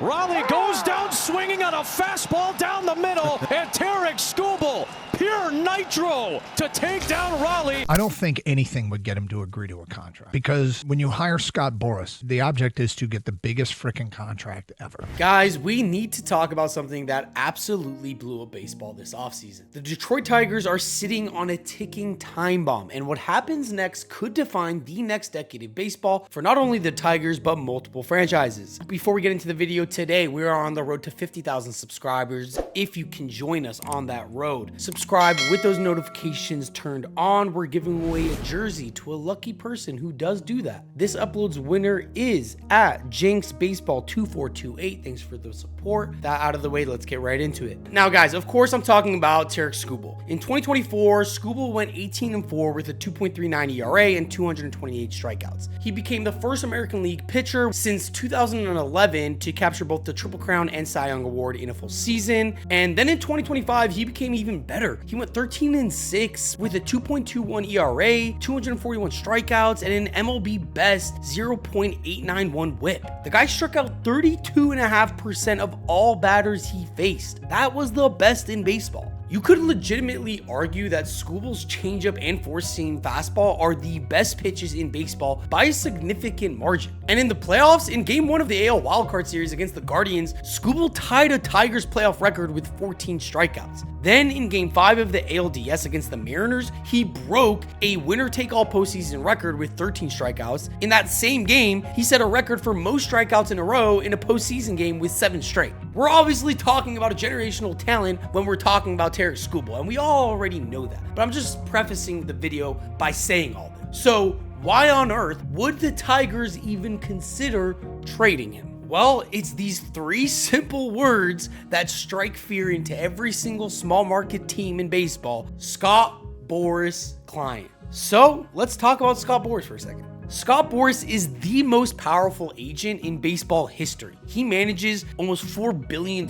Raleigh goes down swinging on a fastball down the middle, and Tarik Skubal, pure nitro, to take down Raleigh. I don't think anything would get him to agree to a contract, because when you hire Scott Boras, the object is to get the biggest freaking contract ever. Guys, we need to talk about something that absolutely blew up baseball this offseason. The Detroit Tigers are sitting on a ticking time bomb, and what happens next could define the next decade of baseball for not only the Tigers, but multiple franchises. Before we get into the video today, we are on the road to 50,000 subscribers. If you can join us on that road, subscribe with those notifications turned on. We're giving away a jersey to a lucky person who does do that. This upload's winner is at Jinx Baseball 2428. Thanks for the support. That out of the way, let's get right into it. Now, guys, of course, I'm talking about Tarik Skubal. In 2024, Skubal went 18-4 with a 2.39 ERA and 228 strikeouts. He became the first American League pitcher since 2011 to capture both the Triple Crown and Cy Young Award in a full season. And then in 2025, he became even better. He went 13-6 with a 2.21 ERA, 241 strikeouts, and an MLB best 0.891 whip. The guy struck out 32.5% of all batters he faced. That was the best in baseball. You could legitimately argue that Skubal's changeup and four-seam fastball are the best pitches in baseball by a significant margin. And in the playoffs, in Game 1 of the AL Wildcard Series against the Guardians, Skubal tied a Tigers playoff record with 14 strikeouts. Then in Game 5 of the ALDS against the Mariners, he broke a winner-take-all postseason record with 13 strikeouts. In that same game, he set a record for most strikeouts in a row in a postseason game with 7 straight. We're obviously talking about a generational talent when we're talking about Tarik Skubal, and we all already know that. But I'm just prefacing the video by saying all this. So why on earth would the Tigers even consider trading him? Well, it's these 3 simple words that strike fear into every single small market team in baseball: Scott Boras client. So let's talk about Scott Boras for a second. Scott Boras is the most powerful agent in baseball history. He manages almost $4 billion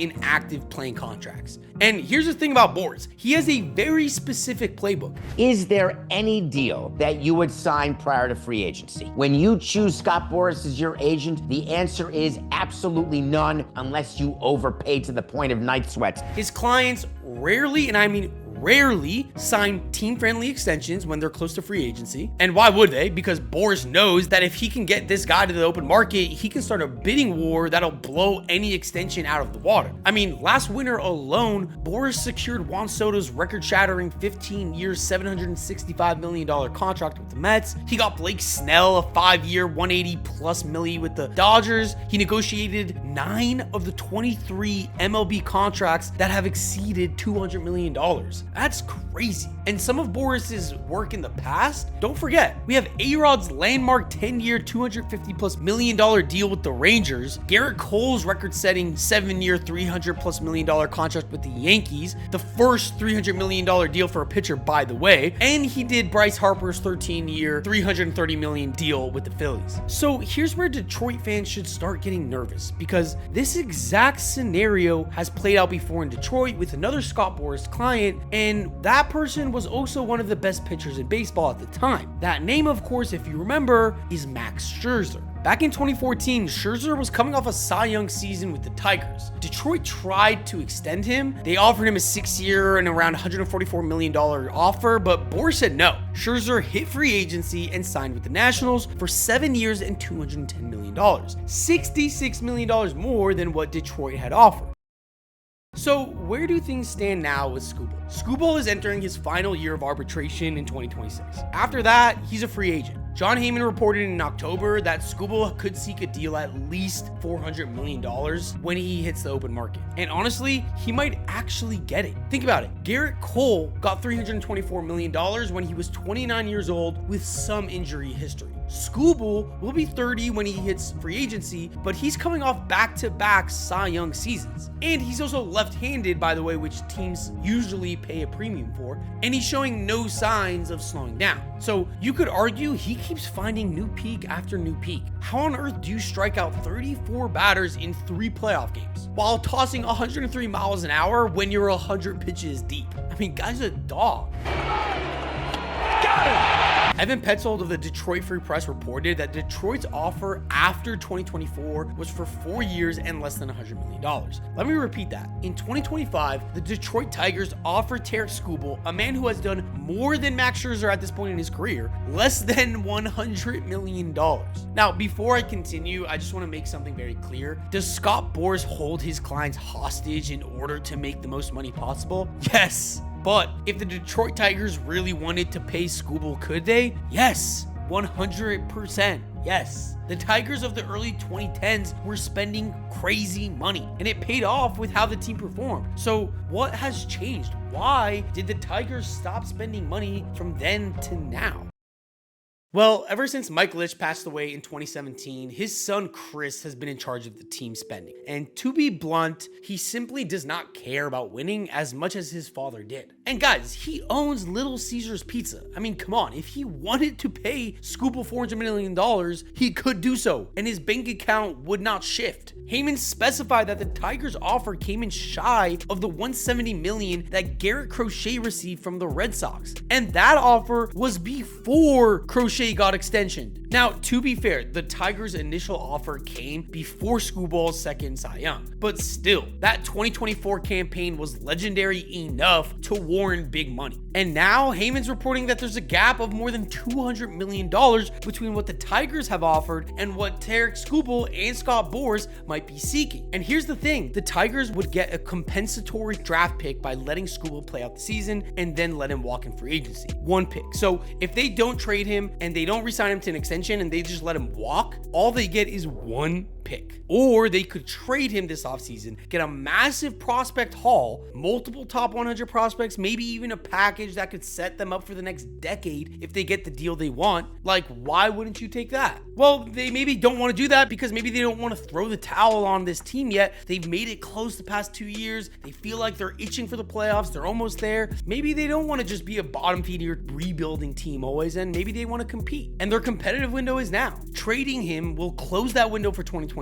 in active playing contracts. And here's the thing about Boras. He has a very specific playbook. Is there any deal that you would sign prior to free agency? When you choose Scott Boras as your agent, the answer is absolutely none, unless you overpay to the point of night sweats. His clients rarely, and I mean rarely, sign team-friendly extensions when they're close to free agency. And why would they? Because Boras knows that if he can get this guy to the open market, he can start a bidding war that'll blow any extension out of the water. I mean, last winter alone, Boras secured Juan Soto's record-shattering 15-year, $765 million contract with the Mets. He got Blake Snell a 5-year, $180+ million with the Dodgers. He negotiated 9 of the 23 MLB contracts that have exceeded $200 million. That's crazy. And some of Boras's work in the past, don't forget, we have A-Rod's landmark 10-year, $250+ million deal with the Rangers, Garrett Cole's record-setting 7-year, $300+ million contract with the Yankees, the first $300 million deal for a pitcher, by the way, and he did Bryce Harper's 13-year, $330 million deal with the Phillies. So here's where Detroit fans should start getting nervous, because this exact scenario has played out before in Detroit with another Scott Boras client, and that person was also one of the best pitchers in baseball at the time. That name, of course, if you remember, is Max Scherzer. Back in 2014, Scherzer was coming off a Cy Young season with the Tigers. Detroit tried to extend him. They offered him a 6-year and around $144 million offer, but Boras said no. Scherzer hit free agency and signed with the Nationals for 7 years and $210 million, $66 million more than what Detroit had offered. So where do things stand now with Skubal? Skubal is entering his final year of arbitration in 2026. After that, he's a free agent. John Heyman reported in October that Skubal could seek a deal at least $400 million when he hits the open market. And honestly, he might actually get it. Think about it. Garrett Cole got $324 million when he was 29 years old with some injury history. Skubal will be 30 when he hits free agency, but he's coming off back-to-back Cy Young seasons. And he's also left-handed, by the way, which teams usually pay a premium for, and he's showing no signs of slowing down. So you could argue he keeps finding new peak after new peak. How on earth do you strike out 34 batters in 3 playoff games while tossing 103 miles an hour when you're 100 pitches deep? I mean, guy's a dog. Got him! Evan Petzold of the Detroit Free Press reported that Detroit's offer after 2024 was for 4 years and less than $100 million. Let me repeat that. In 2025, the Detroit Tigers offered Tarik Skubal, a man who has done more than Max Scherzer at this point in his career, less than $100 million. Now, before I continue, I just want to make something very clear. Does Scott Boras hold his clients hostage in order to make the most money possible? Yes. But if the Detroit Tigers really wanted to pay Skubal, could they? Yes, 100%. Yes. The Tigers of the early 2010s were spending crazy money, and it paid off with how the team performed. So what has changed? Why did the Tigers stop spending money from then to now? Well, ever since Mike Lish passed away in 2017, his son Chris has been in charge of the team spending. And to be blunt, he simply does not care about winning as much as his father did. And guys, he owns Little Caesars Pizza. I mean, come on, if he wanted to pay Skubal $400 million, he could do so, and his bank account would not shift. Heyman specified that the Tigers' offer came in shy of the $170 million that Garrett Crochet received from the Red Sox. And that offer was before Crochet got extensioned. Now, to be fair, the Tigers' initial offer came before Skubal's second Cy Young. But still, that 2024 campaign was legendary enough to warrant big money. And now, Heyman's reporting that there's a gap of more than $200 million between what the Tigers have offered and what Tarik Skubal and Scott Boras might be seeking. And here's the thing, the Tigers would get a compensatory draft pick by letting Skubal play out the season and then let him walk in free agency. 1 pick. So if they don't trade him and they don't re-sign him to an extension and they just let him walk, all they get is 1 pick. Or they could trade him this offseason, get a massive prospect haul, multiple top 100 prospects, maybe even a package that could set them up for the next decade if they get the deal they want. Like, why wouldn't you take that? Well, they maybe don't want to do that because maybe they don't want to throw the towel on this team yet. They've made it close the past 2 years. They feel like they're itching for the playoffs. They're almost there. Maybe they don't want to just be a bottom feeder rebuilding team always, and maybe they want to compete. And their competitive window is now. Trading him will close that window for 2026.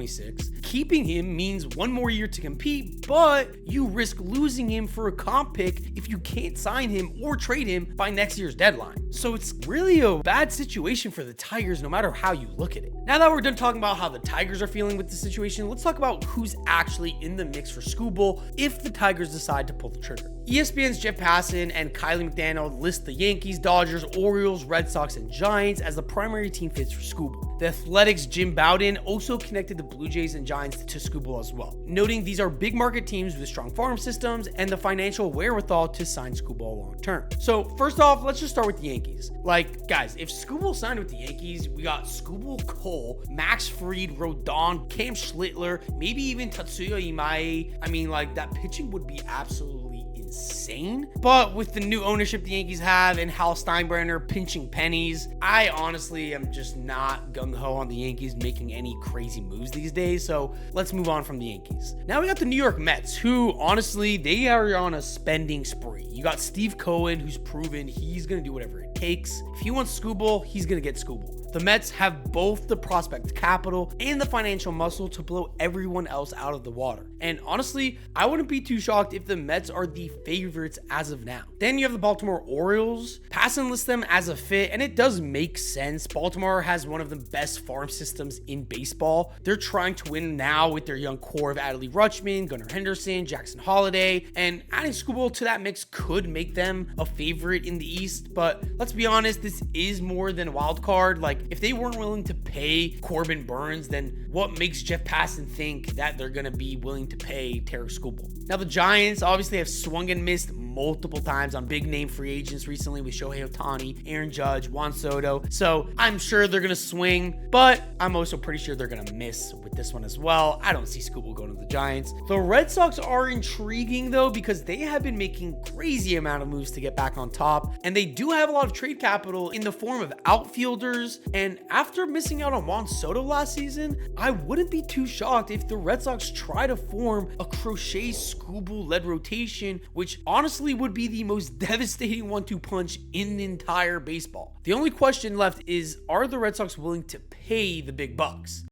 Keeping him means 1 more year to compete, but you risk losing him for a comp pick if you can't sign him or trade him by next year's deadline. So it's really a bad situation for the Tigers no matter how you look at it. Now that we're done talking about how the Tigers are feeling with the situation, let's talk about who's actually in the mix for Skubal if the Tigers decide to pull the trigger. ESPN's Jeff Passan and Kylie McDaniel list the Yankees, Dodgers, Orioles, Red Sox, and Giants as the primary team fits for Skubal. The Athletics' Jim Bowden also connected the Blue Jays and Giants to Skubal as well, noting these are big market teams with strong farm systems and the financial wherewithal to sign Skubal long term. So first off, let's just start with the Yankees. Like, guys, if Skubal signed with the Yankees, we got Skubal, Cole, Max Fried, Rodon, Cam Schlittler, maybe even Tatsuya Imae. I mean, like, that pitching would be absolutely insane. But with the new ownership the Yankees have and Hal Steinbrenner pinching pennies, I honestly am just not gung-ho on the Yankees making any crazy moves these days. So let's move on from the Yankees. Now we got the New York Mets, who honestly, they are on a spending spree. You got Steve Cohen, who's proven he's going to do whatever it takes. If he wants Skubal, he's going to get Skubal. The Mets have both the prospect capital and the financial muscle to blow everyone else out of the water. And honestly, I wouldn't be too shocked if the Mets are the favorites as of now. Then you have the Baltimore Orioles. Passan lists them as a fit, and it does make sense. Baltimore has one of the best farm systems in baseball. They're trying to win now with their young core of Adley Rutschman, Gunnar Henderson, Jackson Holliday, and adding Skubal to that mix could make them a favorite in the East. But let's be honest, this is more than a wild card. Like, if they weren't willing to pay Corbin Burns, then what makes Jeff Passan think that they're going to be willing to pay Tarik Skubal? Now, the Giants obviously have swung and missed multiple times on big name free agents recently with Shohei Ohtani, Aaron Judge, Juan Soto. So I'm sure they're going to swing, but I'm also pretty sure they're going to miss with this one as well. I don't see Skubal going to the Giants. The Red Sox are intriguing though, because they have been making crazy amount of moves to get back on top, and they do have a lot of trade capital in the form of outfielders. And after missing out on Juan Soto last season, I wouldn't be too shocked if the Red Sox try to form a Crochet Skubal led rotation, which honestly would be the most devastating 1-2 punch in the entire baseball. The only question left is, are the Red Sox willing to pay the big bucks?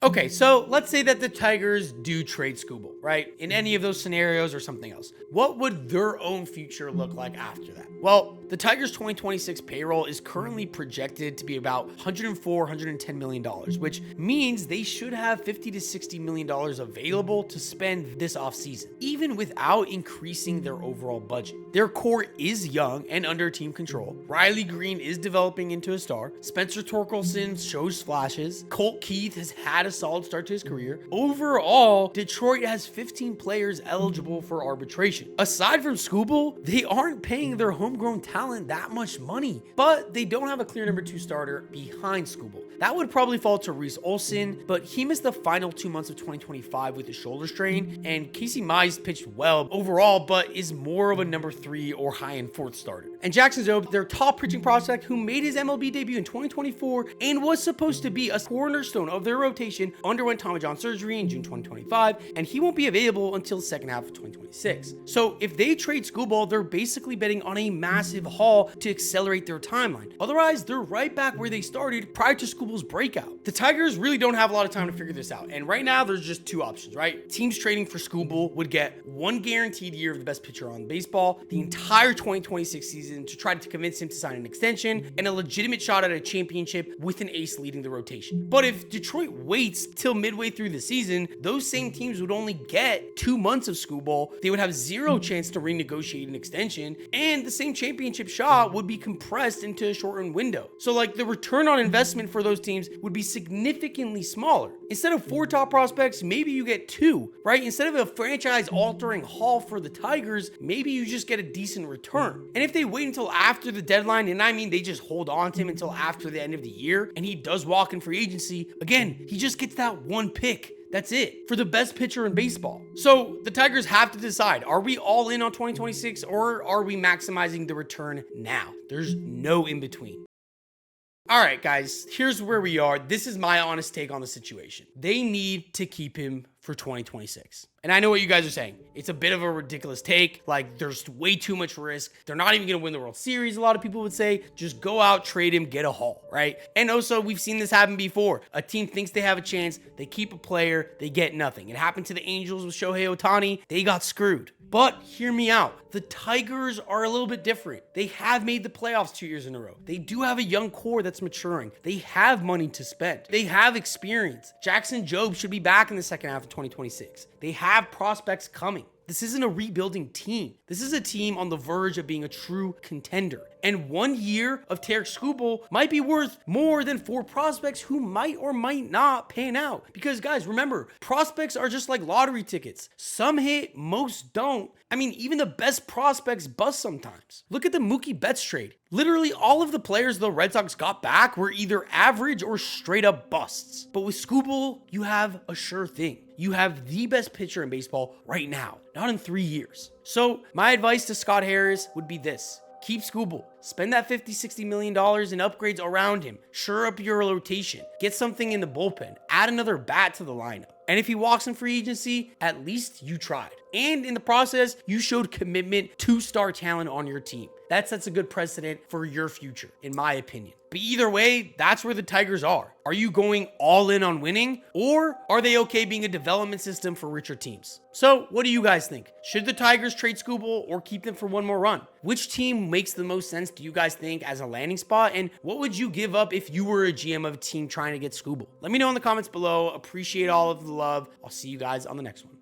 Okay, so let's say that the Tigers do trade Skubal, right? In any of those scenarios or something else. What would their own future look like after that? Well, the The Tigers' 2026 payroll is currently projected to be about $110 million, which means they should have $50 to $60 million available to spend this offseason, even without increasing their overall budget. Their core is young and under team control. Riley Green is developing into a star. Spencer Torkelson shows flashes. Colt Keith has had a solid start to his career. Overall, Detroit has 15 players eligible for arbitration. Aside from Skubal, they aren't paying their homegrown talent that much money, but they don't have a clear number 2 starter behind Skubal. That would probably fall to Reese Olson, but he missed the final 2 months of 2025 with a shoulder strain, and Casey Mize pitched well overall, but is more of a number 3 or high-end 4th starter. And Jackson Zobe, their top pitching prospect, who made his MLB debut in 2024 and was supposed to be a cornerstone of their rotation, underwent Tommy John surgery in June 2025, and he won't be available until the second half of 2026. So if they trade Skubal, they're basically betting on a massive haul to accelerate their timeline. Otherwise, they're right back where they started prior to Skubal's breakout. The Tigers really don't have a lot of time to figure this out, and right now there's just 2 options, right? Teams trading for Skubal would get 1 guaranteed year of the best pitcher on baseball, the entire 2026 season to try to convince him to sign an extension, and a legitimate shot at a championship with an ace leading the rotation. But if Detroit waits till midway through the season, those same teams would only get 2 months of Skubal. They would have 0 chance to renegotiate an extension, and the same championship shot would be compressed into a shortened window. So like the return on investment for those teams would be significantly smaller. Instead of 4 top prospects, maybe you get 2, right? Instead of a franchise altering haul for the Tigers, maybe you just get a decent return. And if they wait until after the deadline, and I mean they just hold on to him until after the end of the year, and he does walk in free agency, again, he just gets that 1 pick. That's it for the best pitcher in baseball. So the Tigers have to decide, are we all in on 2026 or are we maximizing the return now? There's no in between. All right, guys, here's where we are. This is my honest take on the situation. They need to keep him for 2026. And I know what you guys are saying. It's a bit of a ridiculous take. Like, there's way too much risk. They're not even going to win the World Series, a lot of people would say. Just go out, trade him, get a haul, right? And also, we've seen this happen before. A team thinks they have a chance. They keep a player. They get nothing. It happened to the Angels with Shohei Ohtani. They got screwed. But hear me out. The Tigers are a little bit different. They have made the playoffs 2 years in a row. They do have a young core that's maturing. They have money to spend. They have experience. Jackson Jobe should be back in the second half of 2026. They have prospects coming. This isn't a rebuilding team. This is a team on the verge of being a true contender. And 1 year of Tarik Skubal might be worth more than 4 prospects who might or might not pan out. Because guys, remember, prospects are just like lottery tickets. Some hit, most don't. I mean, even the best prospects bust sometimes. Look at the Mookie Betts trade. Literally all of the players the Red Sox got back were either average or straight up busts. But with Skubal, you have a sure thing. You have the best pitcher in baseball right now, not in 3 years. So my advice to Scott Harris would be this. Keep Skubal. Spend that $50, $60 million in upgrades around him. Shore up your rotation. Get something in the bullpen. Add another bat to the lineup. And if he walks in free agency, at least you tried. And in the process, you showed commitment to star talent on your team. That sets a good precedent for your future, in my opinion. But either way, that's where the Tigers are. Are you going all in on winning, or are they okay being a development system for richer teams? So what do you guys think? Should the Tigers trade Skubal or keep them for one more run? Which team makes the most sense do you guys think as a landing spot? And what would you give up if you were a GM of a team trying to get Skubal? Let me know in the comments below. Appreciate all of the love. I'll see you guys on the next one.